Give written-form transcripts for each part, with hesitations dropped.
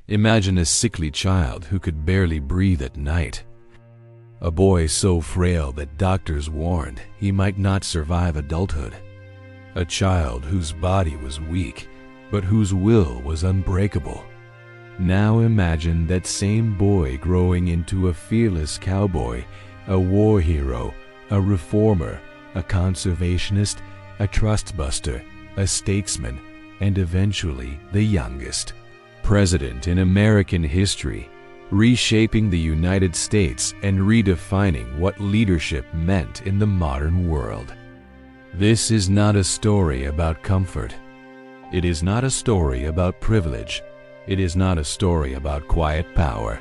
Imagine a sickly child who could barely breathe at night. A boy so frail that doctors warned he might not survive adulthood. A child whose body was weak, but whose will was unbreakable. Now imagine that same boy growing into a fearless cowboy, a war hero, a reformer, a conservationist, a trustbuster, a statesman, and eventually the youngest president in American history, reshaping the United States and redefining what leadership meant in the modern world. This is not a story about comfort. It is not a story about privilege. It is not a story about quiet power.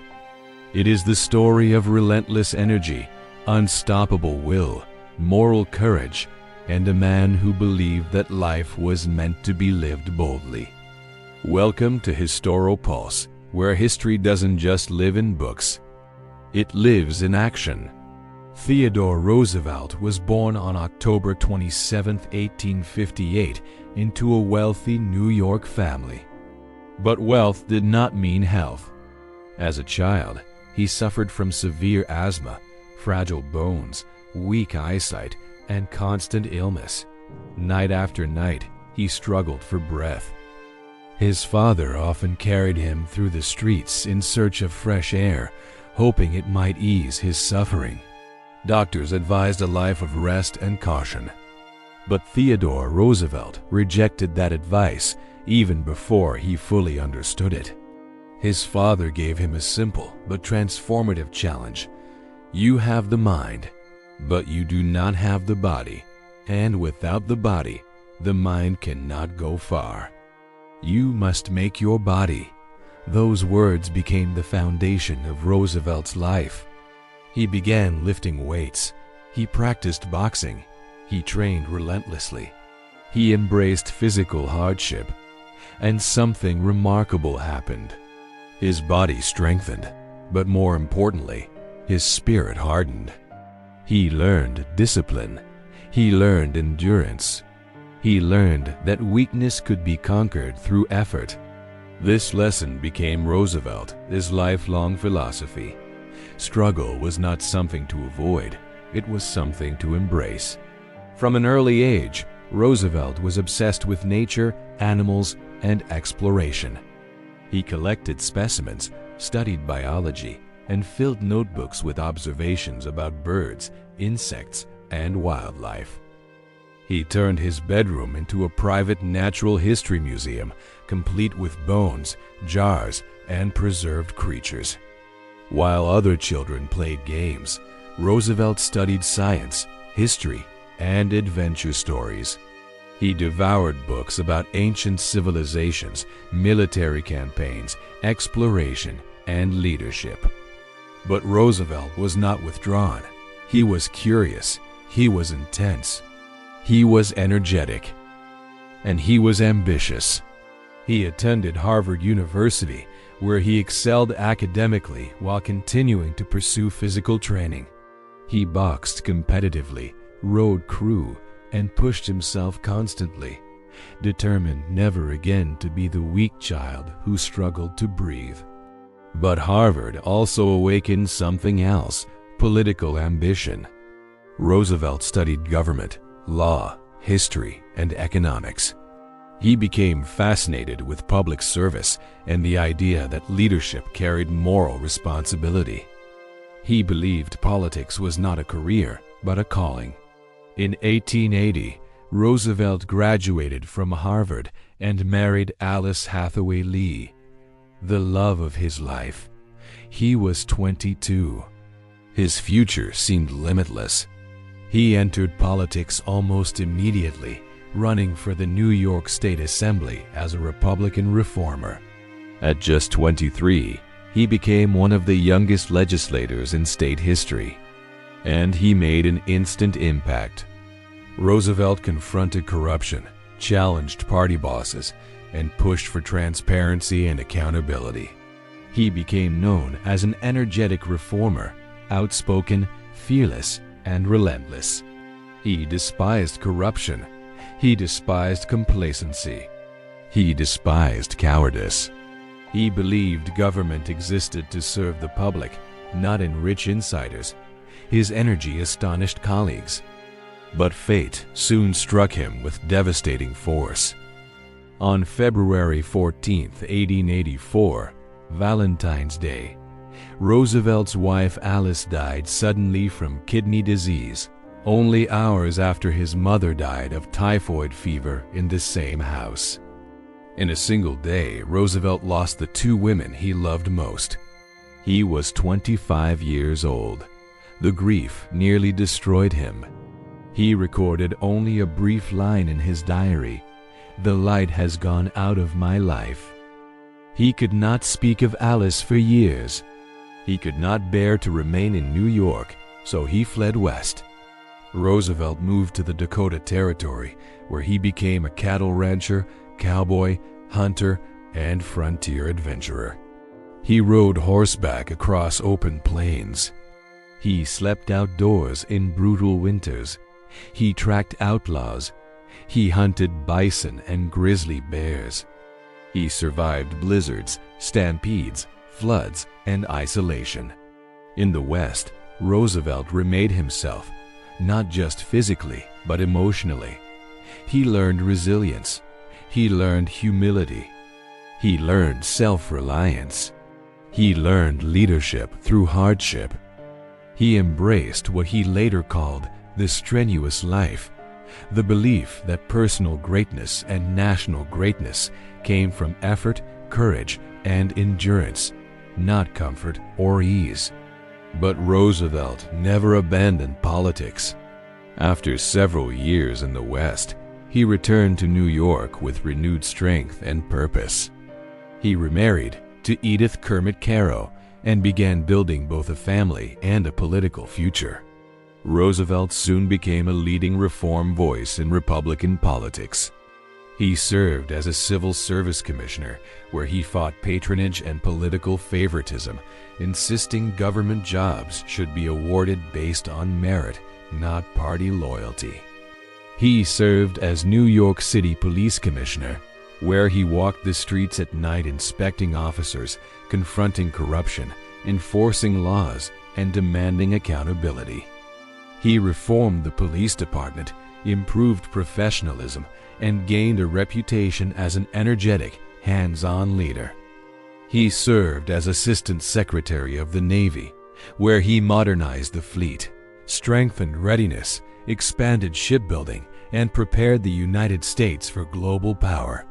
It is the story of relentless energy, unstoppable will, moral courage, and a man who believed that life was meant to be lived boldly. Welcome to Historiopulse, where history doesn't just live in books. It lives in action. Theodore Roosevelt was born on October 27, 1858, into a wealthy New York family. But wealth did not mean health. As a child, he suffered from severe asthma, fragile bones, weak eyesight, and constant illness. Night after night, he struggled for breath. His father often carried him through the streets in search of fresh air, hoping it might ease his suffering. Doctors advised a life of rest and caution. But Theodore Roosevelt rejected that advice even before he fully understood it. His father gave him a simple but transformative challenge. You have the mind, but you do not have the body, and without the body, the mind cannot go far. You must make your body. Those words became the foundation of Roosevelt's life. He began lifting weights. He practiced boxing. He trained relentlessly. He embraced physical hardship. And something remarkable happened. His body strengthened, but more importantly, his spirit hardened. He learned discipline. He learned endurance. He learned that weakness could be conquered through effort. This lesson became Roosevelt's lifelong philosophy. Struggle was not something to avoid, it was something to embrace. From an early age, Roosevelt was obsessed with nature, animals, and exploration. He collected specimens, studied biology, and filled notebooks with observations about birds, insects, and wildlife. He turned his bedroom into a private natural history museum, complete with bones, jars, and preserved creatures. While other children played games, Roosevelt studied science, history, and adventure stories. He devoured books about ancient civilizations, military campaigns, exploration, and leadership. But Roosevelt was not withdrawn. He was curious. He was intense. He was energetic. And he was ambitious. He attended Harvard University, where he excelled academically while continuing to pursue physical training. He boxed competitively, rode crew, and pushed himself constantly, determined never again to be the weak child who struggled to breathe. But Harvard also awakened something else, political ambition. Roosevelt studied government, law, history, and economics. He became fascinated with public service and the idea that leadership carried moral responsibility. He believed politics was not a career, but a calling. In 1880, Roosevelt graduated from Harvard and married Alice Hathaway Lee, the love of his life. He was 22. His future seemed limitless. He entered politics almost immediately, running for the New York State Assembly as a Republican reformer. At just 23, he became one of the youngest legislators in state history, and he made an instant impact. Roosevelt confronted corruption, challenged party bosses, and pushed for transparency and accountability. He became known as an energetic reformer, outspoken, fearless, and relentless. He despised corruption. He despised complacency. He despised cowardice. He believed government existed to serve the public, not enrich insiders. His energy astonished colleagues. But fate soon struck him with devastating force. On February 14, 1884, Valentine's Day, Roosevelt's wife Alice died suddenly from kidney disease, only hours after his mother died of typhoid fever in the same house. In a single day, Roosevelt lost the two women he loved most. He was 25 years old. The grief nearly destroyed him. He recorded only a brief line in his diary, "The light has gone out of my life." He could not speak of Alice for years. He could not bear to remain in New York, so he fled west. Roosevelt moved to the Dakota Territory, where he became a cattle rancher, cowboy, hunter, and frontier adventurer. He rode horseback across open plains. He slept outdoors in brutal winters. He tracked outlaws. He hunted bison and grizzly bears. He survived blizzards, stampedes, floods, and isolation. In the West, Roosevelt remade himself, not just physically, but emotionally. He learned resilience. He learned humility. He learned self-reliance. He learned leadership through hardship. He embraced what he later called the strenuous life, the belief that personal greatness and national greatness came from effort, courage, and endurance, not comfort or ease. But Roosevelt never abandoned politics. After several years in the West, he returned to New York with renewed strength and purpose. He remarried to Edith Kermit Caro and began building both a family and a political future. Roosevelt soon became a leading reform voice in Republican politics. He served as a civil service commissioner, where he fought patronage and political favoritism, insisting government jobs should be awarded based on merit, not party loyalty. He served as New York City Police Commissioner, where he walked the streets at night inspecting officers, confronting corruption, enforcing laws, and demanding accountability. He reformed the police department, improved professionalism, and gained a reputation as an energetic, hands-on leader. He served as Assistant Secretary of the Navy, where he modernized the fleet, strengthened readiness, expanded shipbuilding, and prepared the United States for global power,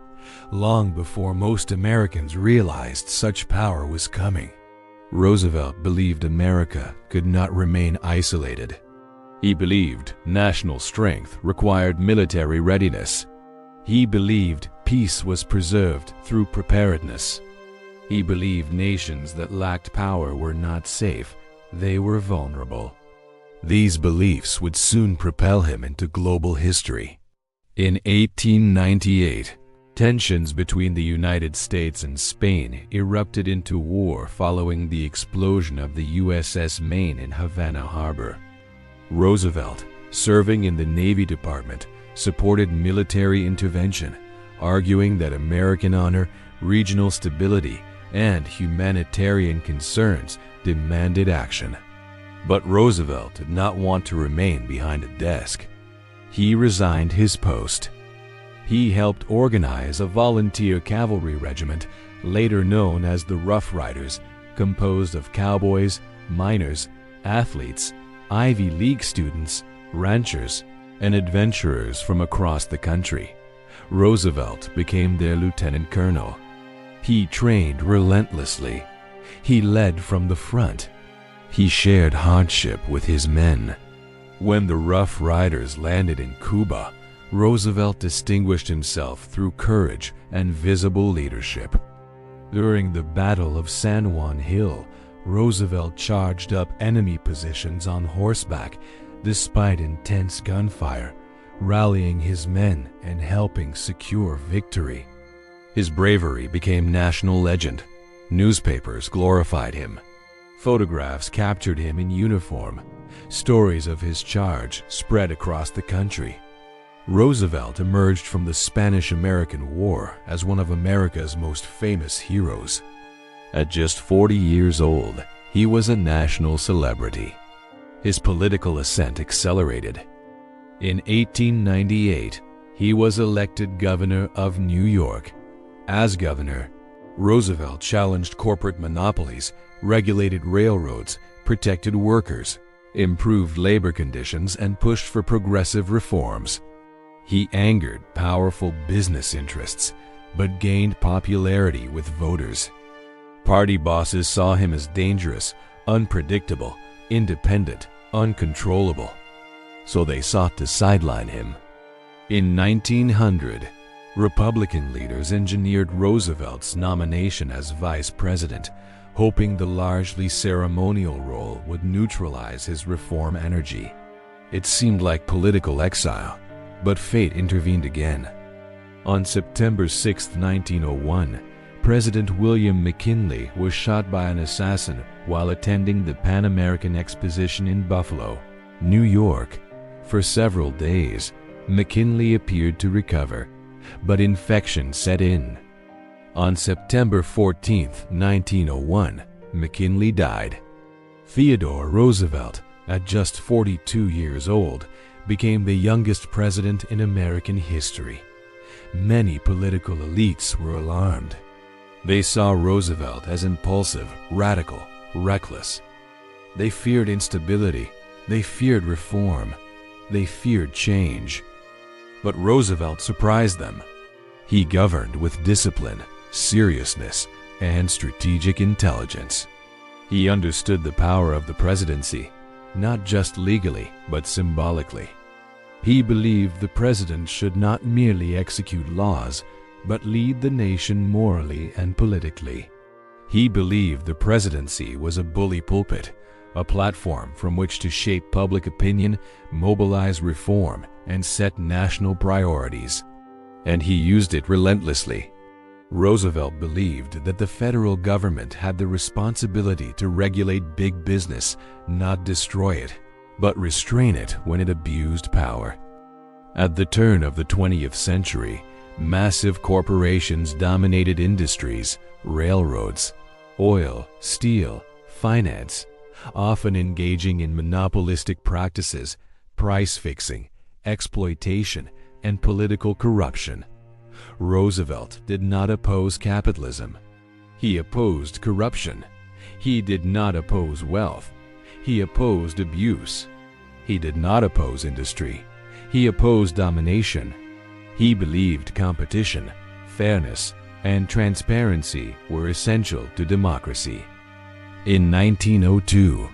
long before most Americans realized such power was coming. Roosevelt believed America could not remain isolated. He believed national strength required military readiness. He believed peace was preserved through preparedness. He believed nations that lacked power were not safe, they were vulnerable. These beliefs would soon propel him into global history. In 1898, tensions between the United States and Spain erupted into war following the explosion of the USS Maine in Havana Harbor. Roosevelt, serving in the Navy Department, supported military intervention, arguing that American honor, regional stability, and humanitarian concerns demanded action. But Roosevelt did not want to remain behind a desk. He resigned his post. He helped organize a volunteer cavalry regiment, later known as the Rough Riders, composed of cowboys, miners, athletes, Ivy League students, ranchers, and adventurers from across the country. Roosevelt became their lieutenant colonel. He trained relentlessly. He led from the front. He shared hardship with his men. When the Rough Riders landed in Cuba, Roosevelt distinguished himself through courage and visible leadership. During the Battle of San Juan Hill, Roosevelt charged up enemy positions on horseback despite intense gunfire, rallying his men and helping secure victory. His bravery became national legend. Newspapers glorified him. Photographs captured him in uniform. Stories of his charge spread across the country. Roosevelt emerged from the Spanish-American War as one of America's most famous heroes. At just 40 years old, he was a national celebrity. His political ascent accelerated. In 1898, he was elected governor of New York. As governor, Roosevelt challenged corporate monopolies, regulated railroads, protected workers, improved labor conditions, and pushed for progressive reforms. He angered powerful business interests, but gained popularity with voters. Party bosses saw him as dangerous, unpredictable, independent, uncontrollable, so they sought to sideline him. In 1900, Republican leaders engineered Roosevelt's nomination as vice president, hoping the largely ceremonial role would neutralize his reform energy. It seemed like political exile, but fate intervened again. On September 6, 1901, President William McKinley was shot by an assassin while attending the Pan American Exposition in Buffalo, New York. For several days, McKinley appeared to recover, but infection set in. On September 14, 1901, McKinley died. Theodore Roosevelt, at just 42 years old, became the youngest president in American history. Many political elites were alarmed. They saw Roosevelt as impulsive, radical, reckless. They feared instability. They feared reform. They feared change. But Roosevelt surprised them. He governed with discipline, seriousness, and strategic intelligence. He understood the power of the presidency, not just legally, but symbolically. He believed the president should not merely execute laws, but lead the nation morally and politically. He believed the presidency was a bully pulpit, a platform from which to shape public opinion, mobilize reform, and set national priorities. And he used it relentlessly. Roosevelt believed that the federal government had the responsibility to regulate big business, not destroy it, but restrain it when it abused power. At the turn of the 20th century, massive corporations dominated industries, railroads, oil, steel, finance, often engaging in monopolistic practices, price fixing, exploitation, and political corruption. Roosevelt did not oppose capitalism. He opposed corruption. He did not oppose wealth. He opposed abuse. He did not oppose industry. He opposed domination. He believed competition, fairness, and transparency were essential to democracy. In 1902,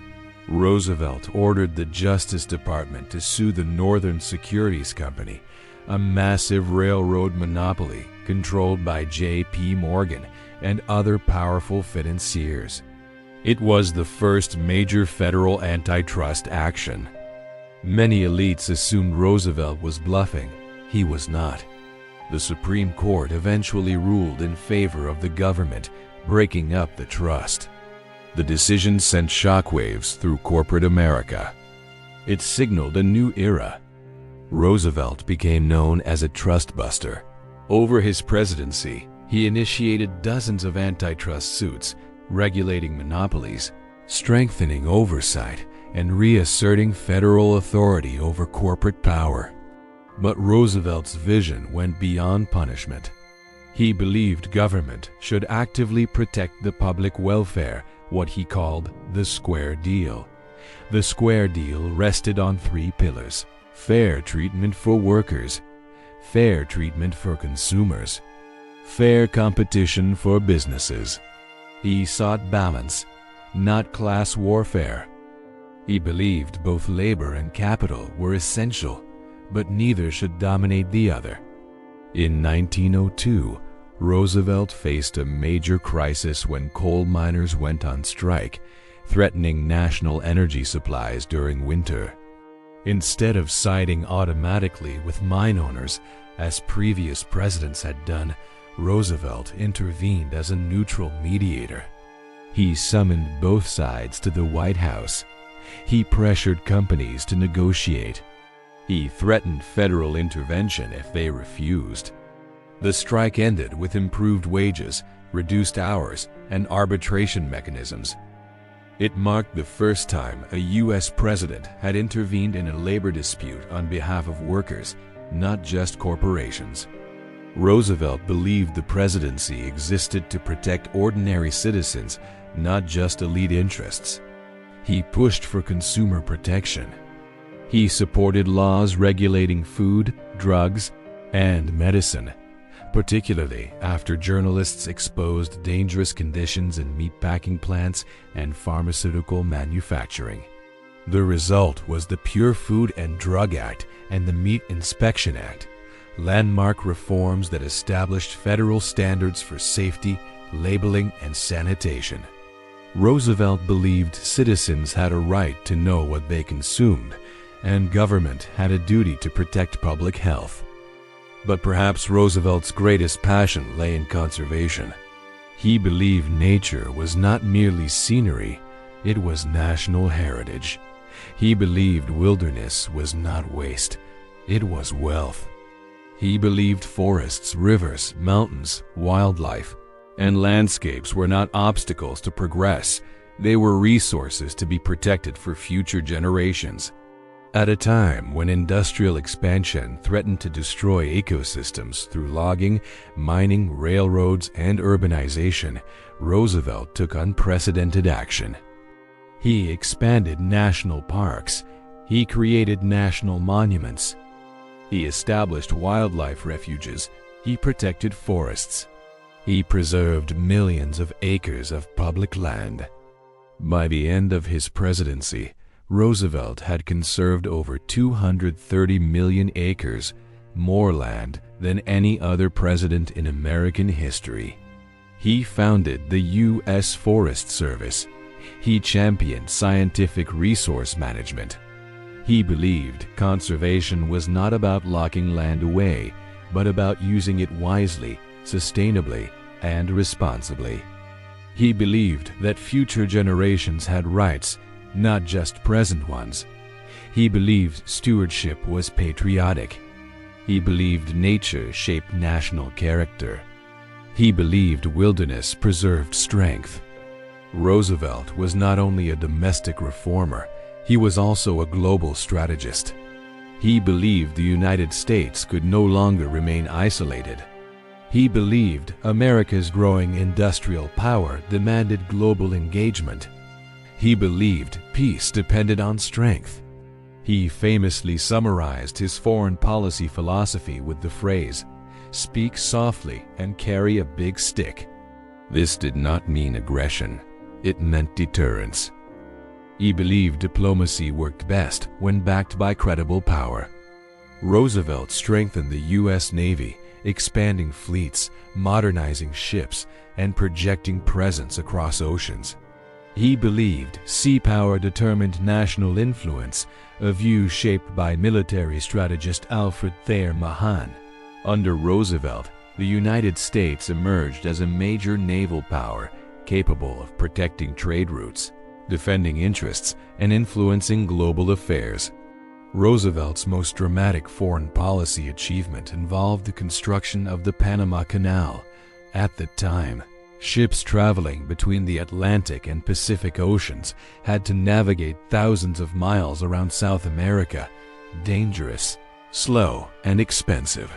Roosevelt ordered the Justice Department to sue the Northern Securities Company, a massive railroad monopoly controlled by J.P. Morgan and other powerful financiers. It was the first major federal antitrust action. Many elites assumed Roosevelt was bluffing. He was not. The Supreme Court eventually ruled in favor of the government, breaking up the trust. The decision sent shockwaves through corporate America. It signaled a new era. Roosevelt became known as a trust buster. Over his presidency, he initiated dozens of antitrust suits, regulating monopolies, strengthening oversight, and reasserting federal authority over corporate power. But Roosevelt's vision went beyond punishment. He believed government should actively protect the public welfare, what he called the square deal. The square deal rested on three pillars: fair treatment for workers, fair treatment for consumers, fair competition for businesses. He sought balance, not class warfare. He believed both labor and capital were essential, but neither should dominate the other. In 1902, Roosevelt faced a major crisis when coal miners went on strike, threatening national energy supplies during winter. Instead of siding automatically with mine owners, as previous presidents had done, Roosevelt intervened as a neutral mediator. He summoned both sides to the White House. He pressured companies to negotiate. He threatened federal intervention if they refused. The strike ended with improved wages, reduced hours, and arbitration mechanisms. It marked the first time a U.S. president had intervened in a labor dispute on behalf of workers, not just corporations. Roosevelt believed the presidency existed to protect ordinary citizens, not just elite interests. He pushed for consumer protection. He supported laws regulating food, drugs, and medicine, particularly after journalists exposed dangerous conditions in meatpacking plants and pharmaceutical manufacturing. The result was the Pure Food and Drug Act and the Meat Inspection Act, landmark reforms that established federal standards for safety, labeling, and sanitation. Roosevelt believed citizens had a right to know what they consumed, and government had a duty to protect public health. But perhaps Roosevelt's greatest passion lay in conservation. He believed nature was not merely scenery, it was national heritage. He believed wilderness was not waste, it was wealth. He believed forests, rivers, mountains, wildlife, and landscapes were not obstacles to progress, they were resources to be protected for future generations. At a time when industrial expansion threatened to destroy ecosystems through logging, mining, railroads, and urbanization, Roosevelt took unprecedented action. He expanded national parks. He created national monuments. He established wildlife refuges. He protected forests. He preserved millions of acres of public land. By the end of his presidency, Roosevelt had conserved over 230 million acres, more land than any other president in American history. He founded the U.S. Forest Service. He championed scientific resource management. He believed conservation was not about locking land away, but about using it wisely, sustainably, and responsibly. He believed that future generations had rights, not just present ones. He believed stewardship was patriotic. He believed nature shaped national character. He believed wilderness preserved strength. Roosevelt was not only a domestic reformer, he was also a global strategist. He believed the United States could no longer remain isolated. He believed America's growing industrial power demanded global engagement. He believed peace depended on strength. He famously summarized his foreign policy philosophy with the phrase, "Speak softly and carry a big stick." This did not mean aggression. It meant deterrence. He believed diplomacy worked best when backed by credible power. Roosevelt strengthened the U.S. Navy, expanding fleets, modernizing ships, and projecting presence across oceans. He believed sea power determined national influence, a view shaped by military strategist Alfred Thayer Mahan. Under Roosevelt, the United States emerged as a major naval power capable of protecting trade routes, defending interests, and influencing global affairs. Roosevelt's most dramatic foreign policy achievement involved the construction of the Panama Canal. At the time, ships traveling between the Atlantic and Pacific Oceans had to navigate thousands of miles around South America, dangerous, slow, and expensive.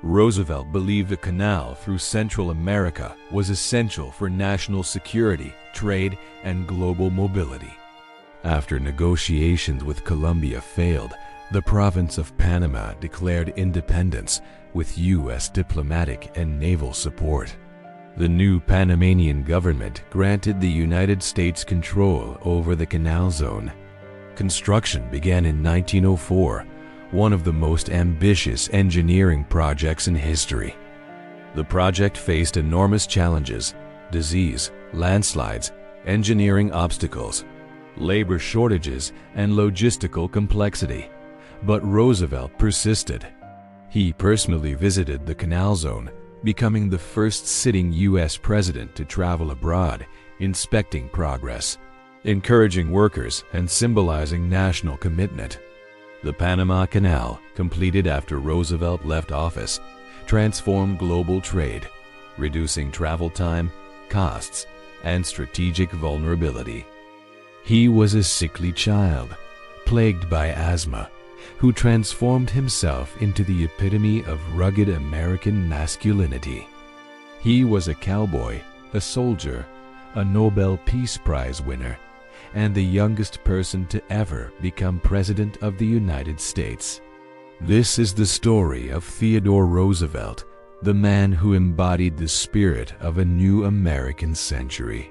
Roosevelt believed a canal through Central America was essential for national security, trade, and global mobility. After negotiations with Colombia failed, the province of Panama declared independence with U.S. diplomatic and naval support. The new Panamanian government granted the United States control over the canal zone. Construction began in 1904, one of the most ambitious engineering projects in history. The project faced enormous challenges: disease, landslides, engineering obstacles, labor shortages, and logistical complexity. But Roosevelt persisted. He personally visited the canal zone, becoming the first sitting U.S. president to travel abroad, inspecting progress, encouraging workers, and symbolizing national commitment. The Panama Canal, completed after Roosevelt left office, transformed global trade. reducing travel time, costs, and strategic vulnerability. He was a sickly child, plagued by asthma, who transformed himself into the epitome of rugged American masculinity. He was a cowboy, a soldier, a Nobel Peace Prize winner, and the youngest person to ever become President of the United States. This is the story of Theodore Roosevelt, the man who embodied the spirit of a new American century.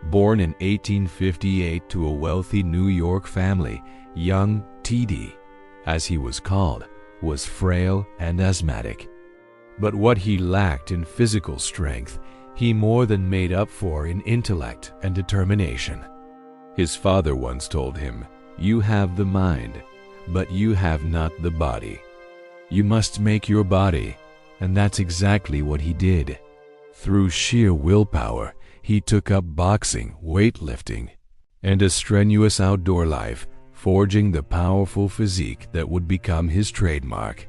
Born in 1858 to a wealthy New York family, young T.D., as he was called, was frail and asthmatic. But what he lacked in physical strength, he more than made up for in intellect and determination. His father once told him, "You have the mind, but you have not the body. You must make your body," and that's exactly what he did. Through sheer willpower, he took up boxing, weightlifting, and a strenuous outdoor life, forging the powerful physique that would become his trademark.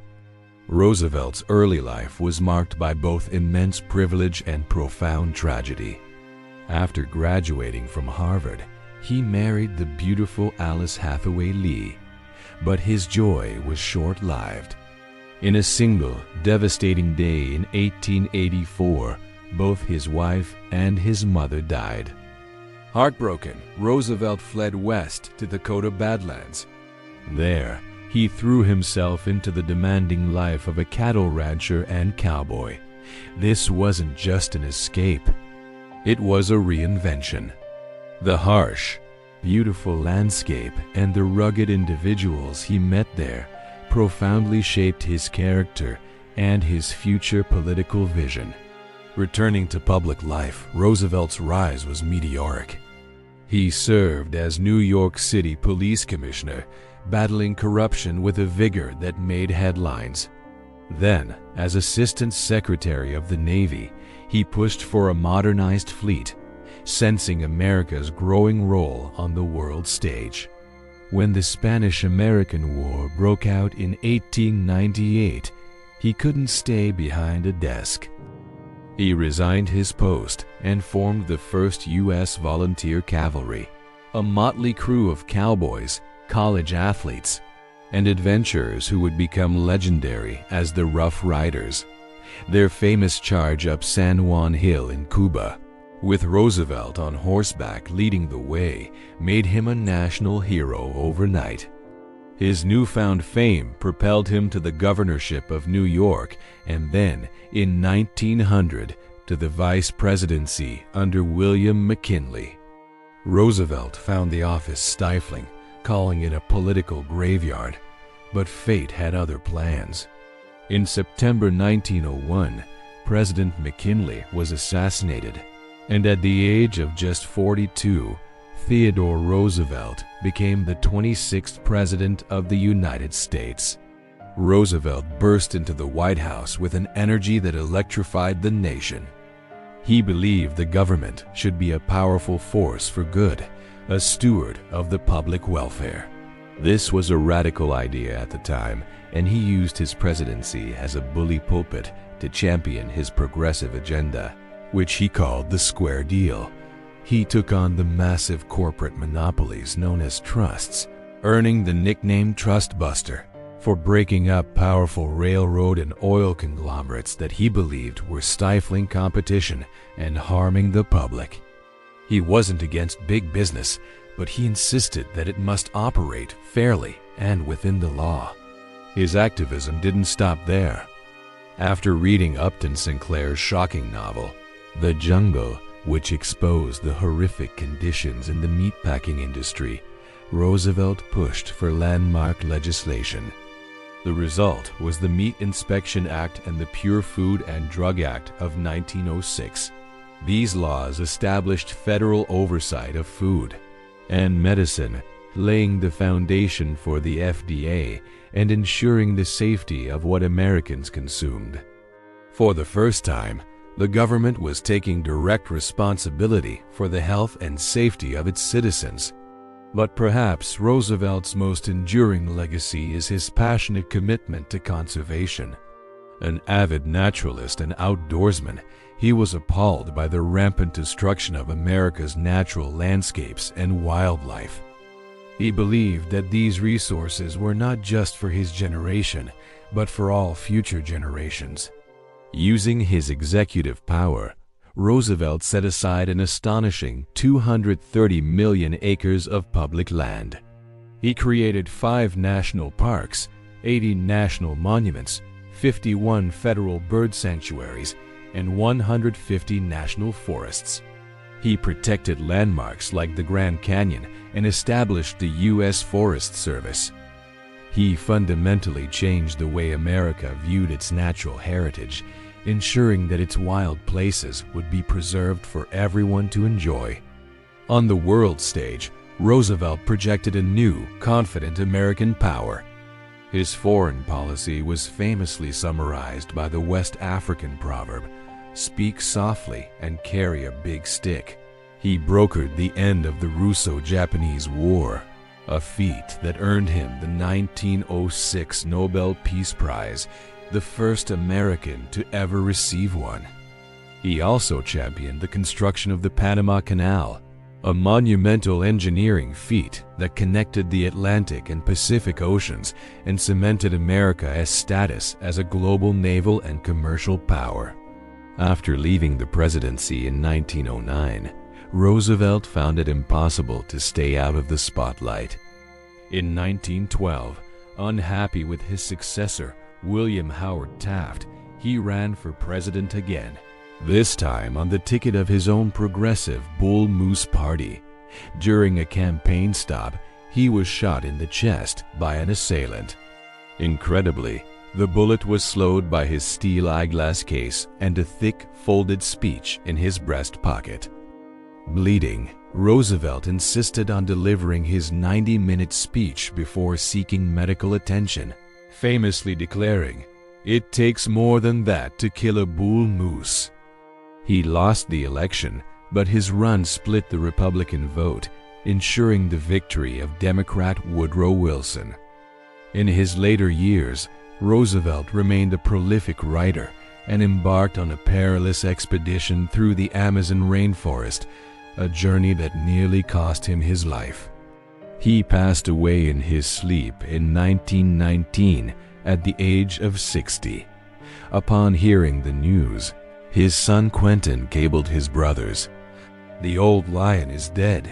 Roosevelt's early life was marked by both immense privilege and profound tragedy. After graduating from Harvard, he married the beautiful Alice Hathaway Lee, but his joy was short-lived. In a single, devastating day in 1884, both his wife and his mother died. Heartbroken, Roosevelt fled west to the Dakota Badlands. There, he threw himself into the demanding life of a cattle rancher and cowboy. This wasn't just an escape. It was a reinvention. The harsh, beautiful landscape and the rugged individuals he met there profoundly shaped his character and his future political vision. Returning to public life, Roosevelt's rise was meteoric. He served as New York City Police Commissioner, battling corruption with a vigor that made headlines. Then, as Assistant Secretary of the Navy, he pushed for a modernized fleet, sensing America's growing role on the world stage. When the Spanish-American War broke out in 1898, he couldn't stay behind a desk. He resigned his post and formed the first U.S. Volunteer Cavalry, a motley crew of cowboys, college athletes, and adventurers who would become legendary as the Rough Riders. Their famous charge up San Juan Hill in Cuba, with Roosevelt on horseback leading the way, made him a national hero overnight. His newfound fame propelled him to the governorship of New York and then, in 1900, to the vice presidency under William McKinley. Roosevelt found the office stifling, calling it a political graveyard, but fate had other plans. In September 1901, President McKinley was assassinated, and at the age of just 42, Theodore Roosevelt became the 26th President of the United States. Roosevelt burst into the White House with an energy that electrified the nation. He believed the government should be a powerful force for good, a steward of the public welfare. This was a radical idea at the time, and he used his presidency as a bully pulpit to champion his progressive agenda, which he called the Square Deal. He took on the massive corporate monopolies known as trusts, earning the nickname Trust Buster for breaking up powerful railroad and oil conglomerates that he believed were stifling competition and harming the public. He wasn't against big business, but he insisted that it must operate fairly and within the law. His activism didn't stop there. After reading Upton Sinclair's shocking novel, The Jungle, which exposed the horrific conditions in the meatpacking industry, Roosevelt pushed for landmark legislation. The result was the Meat Inspection Act and the Pure Food and Drug Act of 1906. These laws established federal oversight of food and medicine, laying the foundation for the FDA and ensuring the safety of what Americans consumed. For the first time, the government was taking direct responsibility for the health and safety of its citizens. But perhaps Roosevelt's most enduring legacy is his passionate commitment to conservation. An avid naturalist and outdoorsman, He was appalled by the rampant destruction of America's natural landscapes and wildlife. He believed that these resources were not just for his generation, but for all future generations. Using his executive power, Roosevelt set aside an astonishing 230 million acres of public land. He created 5 national parks, 80 national monuments, 51 federal bird sanctuaries, and 150 national forests. He protected landmarks like the Grand Canyon and established the U.S. Forest Service. He fundamentally changed the way America viewed its natural heritage, ensuring that its wild places would be preserved for everyone to enjoy. On the world stage, Roosevelt projected a new, confident American power. His foreign policy was famously summarized by the West African proverb, "Speak softly and carry a big stick." He brokered the end of the Russo-Japanese War, a feat that earned him the 1906 Nobel Peace Prize, the first American to ever receive one. He also championed the construction of the Panama Canal, a monumental engineering feat that connected the Atlantic and Pacific Oceans and cemented America's status as a global naval and commercial power. After leaving the presidency in 1909, Roosevelt found it impossible to stay out of the spotlight. In 1912, unhappy with his successor, William Howard Taft, he ran for president again, this time on the ticket of his own progressive Bull Moose Party. During a campaign stop, he was shot in the chest by an assailant. Incredibly, the bullet was slowed by his steel eyeglass case and a thick, folded speech in his breast pocket. Bleeding, Roosevelt insisted on delivering his 90-minute speech before seeking medical attention, famously declaring, "It takes more than that to kill a bull moose." He lost the election, but his run split the Republican vote, ensuring the victory of Democrat Woodrow Wilson. In his later years, Roosevelt remained a prolific writer and embarked on a perilous expedition through the Amazon rainforest, a journey that nearly cost him his life. He passed away in his sleep in 1919 at the age of 60. Upon hearing the news, his son Quentin cabled his brothers, "The old lion is dead."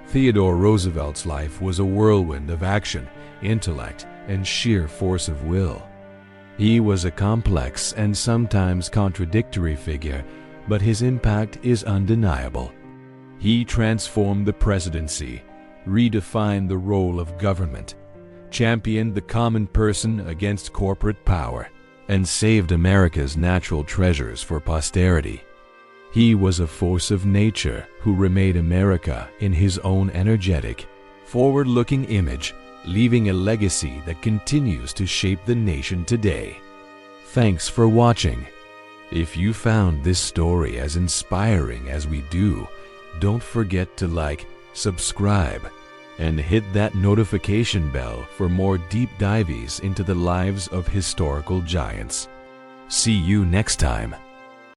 Theodore Roosevelt's life was a whirlwind of action, intellect, and sheer force of will. He was a complex and sometimes contradictory figure, but his impact is undeniable. He transformed the presidency, redefined the role of government, championed the common person against corporate power, and saved America's natural treasures for posterity. He was a force of nature who remade America in his own energetic, forward-looking image, leaving a legacy that continues to shape the nation today. Thanks for watching. If you found this story as inspiring as we do, don't forget to like, subscribe, and hit that notification bell for more deep dives into the lives of historical giants. See you next time.